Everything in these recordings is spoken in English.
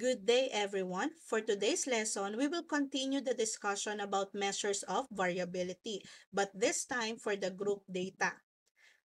Good day, everyone. For today's lesson, we will continue the discussion about measures of variability, but this time for the group data.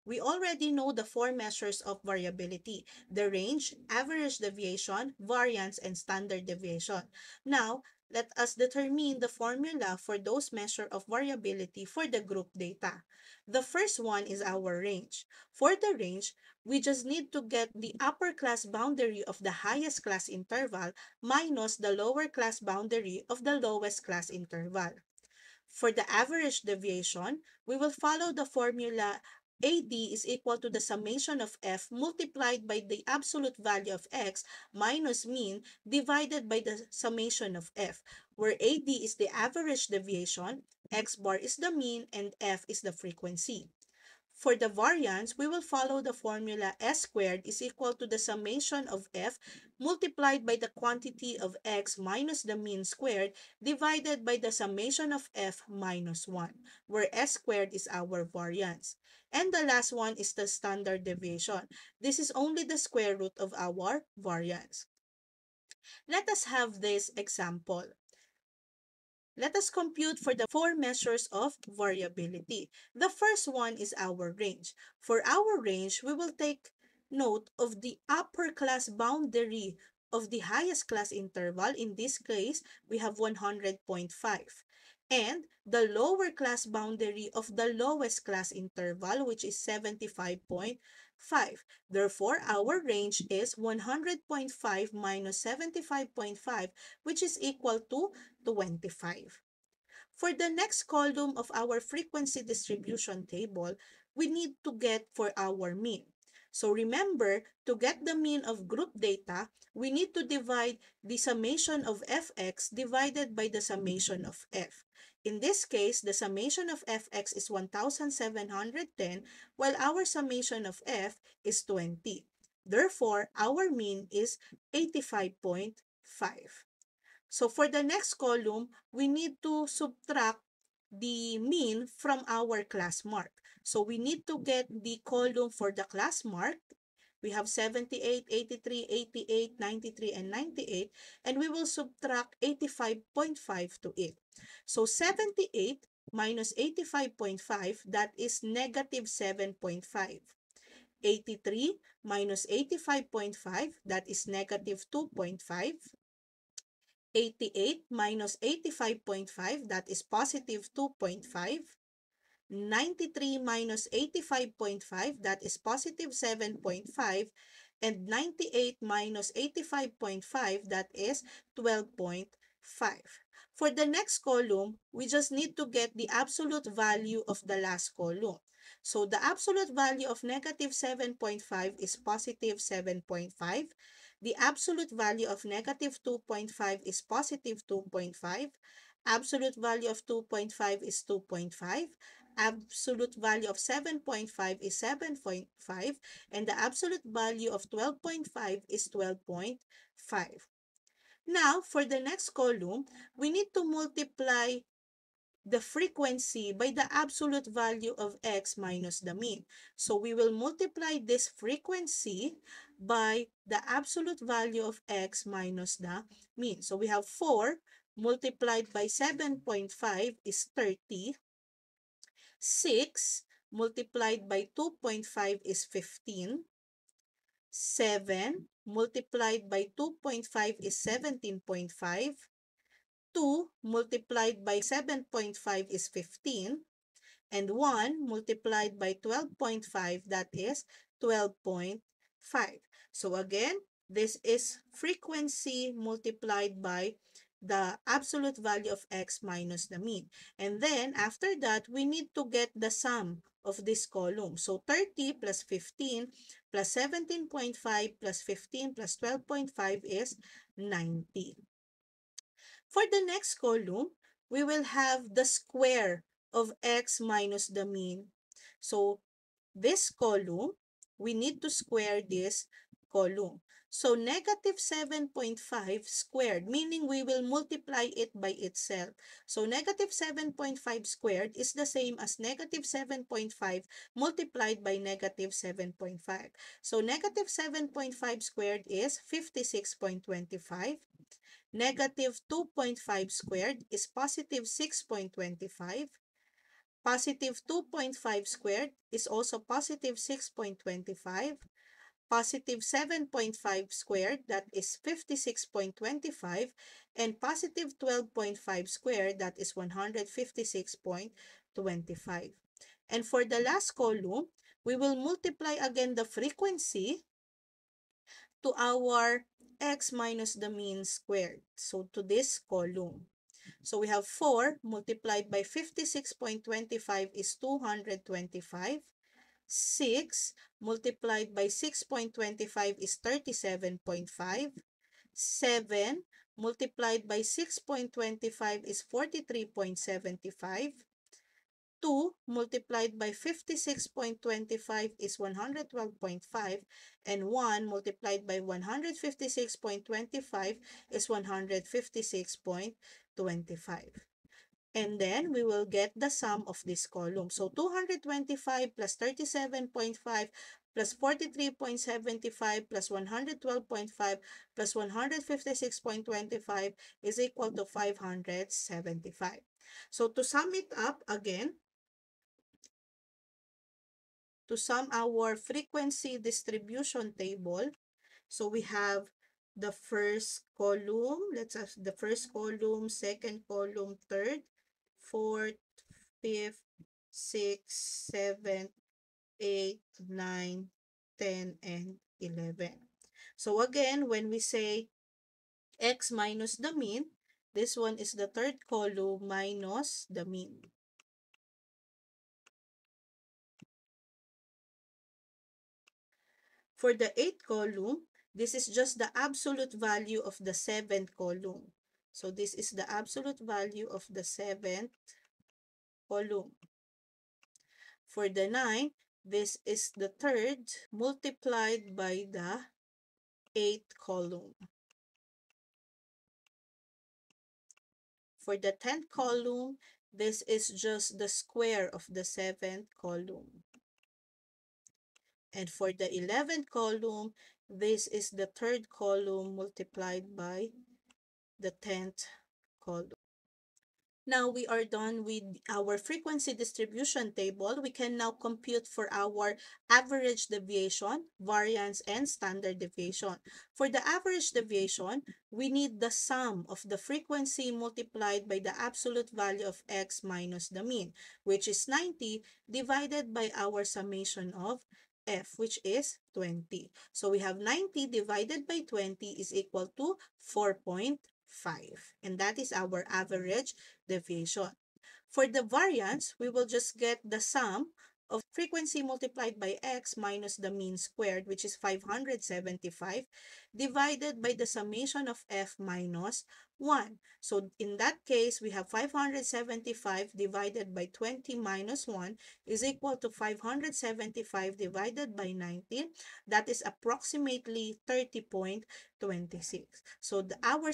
We already know the four measures of variability: the range, average deviation, variance, and standard deviation. Now, let us determine the formula for those measures of variability for the group data. The first one is our range. For the range, we just need to get the upper class boundary of the highest class interval minus the lower class boundary of the lowest class interval. For the average deviation, we will follow the formula AD is equal to the summation of f multiplied by the absolute value of x minus mean divided by the summation of f, where AD is the average deviation, x bar is the mean, and f is the frequency. For the variance, we will follow the formula S squared is equal to the summation of f multiplied by the quantity of x minus the mean squared divided by the summation of f minus 1, where S squared is our variance. And the last one is the standard deviation. This is only the square root of our variance. Let us have this example. Let us compute for the four measures of variability. The first one is our range. For our range, we will take note of the upper class boundary of the highest class interval. In this case, we have 100.5. And the lower class boundary of the lowest class interval, which is 75.5. Therefore, our range is 100.5 minus 75.5, which is equal to 25. For the next column of our frequency distribution table, we need to get for our mean. So remember, to get the mean of group data, we need to divide the summation of fx divided by the summation of f. In this case, the summation of fx is 1,710, while our summation of f is 20. Therefore, our mean is 85.5. So for the next column, we need to subtract the mean from our class mark. So we need to get the column for the class mark. We have 78, 83, 88, 93, and 98, and we will subtract 85.5 to it. So 78 minus 85.5, that is negative 7.5. 83 minus 85.5, that is negative 2.5. 88 minus 85.5, that is positive 2.5. 93 minus 85.5, that is positive 7.5. And 98 minus 85.5, that is 12.5. For the next column, we just need to get the absolute value of the last column. So the absolute value of negative 7.5 is positive 7.5. The absolute value of negative 2.5 is positive 2.5. Absolute value of 2.5 is 2.5. Absolute value of 7.5 is 7.5. And the absolute value of 12.5 is 12.5. Now, for the next column, we need to multiply the frequency by the absolute value of x minus the mean. So we will multiply this frequency by the absolute value of x minus the mean. So we have 4 multiplied by 7.5 is 30. 6 multiplied by 2.5 is 15. 7 multiplied by 2.5 is 17.5. 2 multiplied by 7.5 is 15. And 1 multiplied by 12.5, that is 12.5. So again, this is frequency multiplied by the absolute value of x minus the mean. And then after that, we need to get the sum of this column. So 30 plus 15 plus 17.5 plus 15 plus 12.5 is 90. For the next column, we will have the square of x minus the mean. So this column, we need to square this column. So negative 7.5 squared, meaning we will multiply it by itself. So negative 7.5 squared is the same as negative 7.5 multiplied by negative 7.5. So negative 7.5 squared is 56.25. Negative 2.5 squared is positive 6.25. Positive 2.5 squared is also positive 6.25. Positive 7.5 squared, that is 56.25, and positive 12.5 squared, that is 156.25. And for the last column, we will multiply again the frequency to our x minus the mean squared. So to this column. So we have 4 multiplied by 56.25 is 225. 6 multiplied by 6.25 is 37.5. 7 multiplied by 6.25 is 43.75. 2 multiplied by 56.25 is 112.5, and 1 multiplied by 156.25 is 156.25. And then we will get the sum of this column. So 225 plus 37.5 plus 43.75 plus 112.5 plus 156.25 is equal to 575. So to sum it up again, to sum our frequency distribution table, so we have the first column, let's have the first column, second column, third, fourth, fifth, sixth, seventh, eighth, nine, 10, and 11. So again, when we say x minus the mean, this one is the third column minus the mean. For the eighth column, this is just the absolute value of the seventh column. So this is the absolute value of the seventh column. For the 9, this is the third multiplied by the 8th column. For the 10th column, this is just the square of the 7th column. And for the 11th column, this is the third column multiplied by the 10th column. Now we are done with our frequency distribution table. We can now compute for our average deviation, variance, and standard deviation. For the average deviation, we need the sum of the frequency multiplied by the absolute value of x minus the mean, which is 90, divided by our summation of f, which is 20. So we have 90 divided by 20 is equal to 4.5. And that is our average deviation. For the variance, we will just get the sum of frequency multiplied by x minus the mean squared, which is 575, divided by the summation of f minus 1. So in that case, we have 575 divided by 20 minus 1 is equal to 575 divided by 90. That is approximately 30.26. So our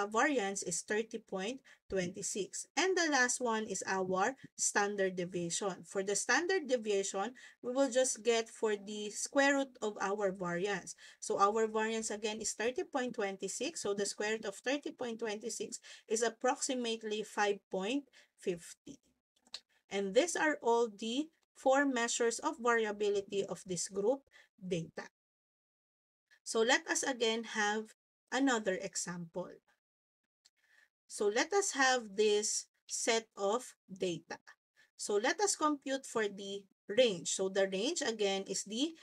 variance is 30.26. And the last one is our standard deviation. For the standard deviation, we will just get for the square root of our variance. So our variance again is 30.26. So the square root of 30.26 is approximately 5.50. And these are all the 4 measures of variability of this group data. So let us again have another example. So let us have this set of data. So let us compute for the range. So the range again is the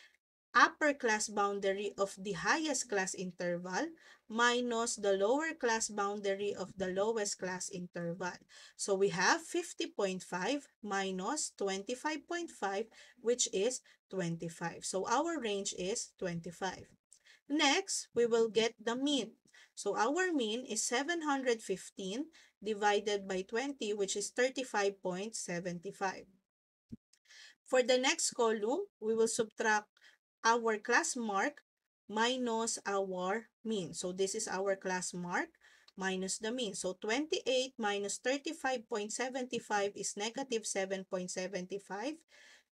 upper class boundary of the highest class interval minus the lower class boundary of the lowest class interval. So we have 50.5 minus 25.5, which is 25. So our range is 25. Next, we will get the mean. So our mean is 715 divided by 20, which is 35.75. For the next column, we will subtract our class mark minus our mean. So this is our class mark minus the mean. So 28 minus 35.75 is negative 7.75.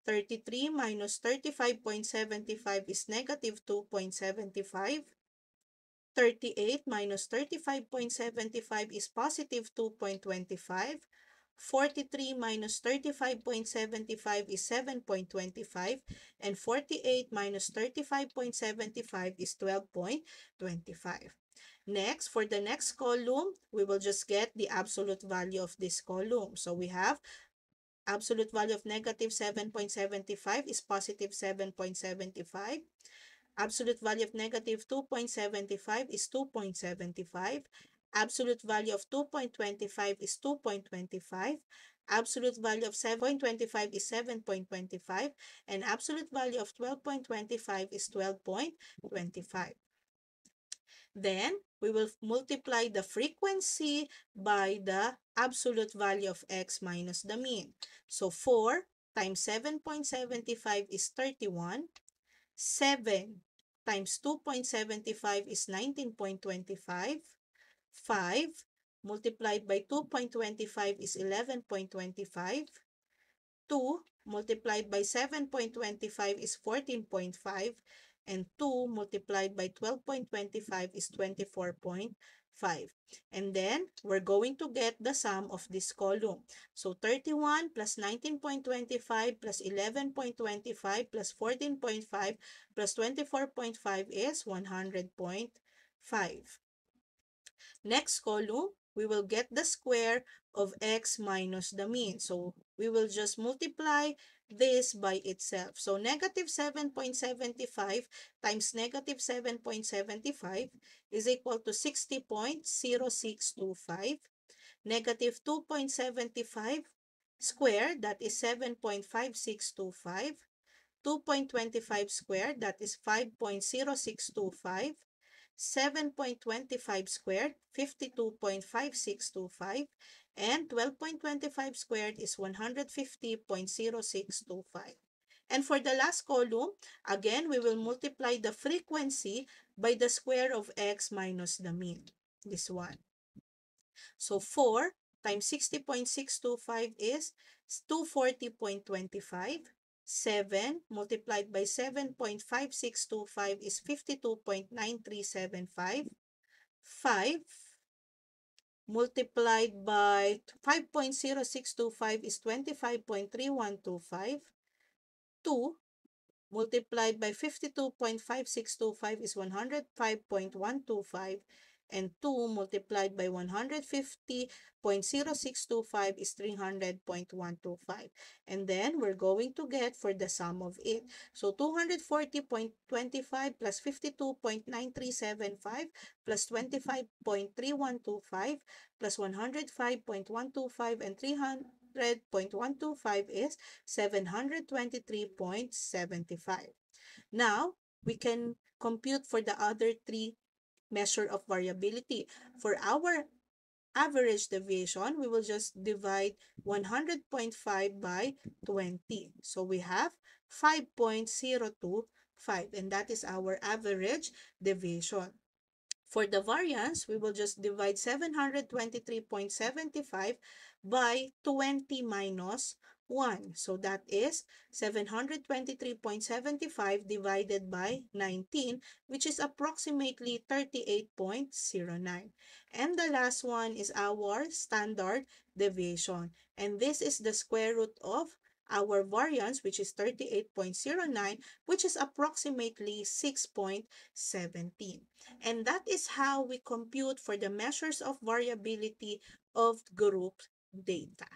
33 minus 35.75 is negative 2.75. 38 minus 35.75 is positive 2.25. 43 minus 35.75 is 7.25. And 48 minus 35.75 is 12.25. Next, for the next column, we will just get the absolute value of this column. So we have absolute value of negative 7.75 is positive 7.75. Absolute value of negative 2.75 is 2.75. Absolute value of 2.25 is 2.25. Absolute value of 7.25 is 7.25. And absolute value of 12.25 is 12.25. Then, we will multiply the frequency by the absolute value of x minus the mean. So, 4 times 7.75 is 31. 7 times 2.75 is 19.25. 5 multiplied by 2.25 is 11.25. 2 multiplied by 7.25 is 14.5. And 2 multiplied by 12.25 is 24.5. And then, we're going to get the sum of this column. So, 31 plus 19.25 plus 11.25 plus 14.5 plus 24.5 is 100.5. Next column, we will get the square of x minus the mean. So, we will just multiply this by itself. So, negative 7.75 times negative 7.75 is equal to 60.0625. Negative 2.75 squared, that is 7.5625. 2.25 squared, that is 5.0625. 7.25 squared, 52.5625, and 12.25 squared is 150.0625. And for the last column, again, we will multiply the frequency by the square of x minus the mean, this one. So 4 times 60.625 is 240.25. 7 multiplied by 7.5625 is 52.9375. 5 multiplied by 5.0625 is 25.3125. 2 multiplied by 52.5625 is 105.125. And 2 multiplied by 150.0625 is 300.125. And then we're going to get for the sum of it. So 240.25 plus 52.9375 plus 25.3125 plus 105.125 and 300.125 is 723.75. Now, we can compute for the other three measure of variability. For our average deviation, we will just divide 100.5 by 20. So we have 5.025, and that is our average deviation. For the variance, we will just divide 723.75 by 20 minus 1. So that is 723.75 divided by 19, which is approximately 38.09. And the last one is our standard deviation. And this is the square root of our variance, which is 38.09, which is approximately 6.17. And that is how we compute for the measures of variability of group data.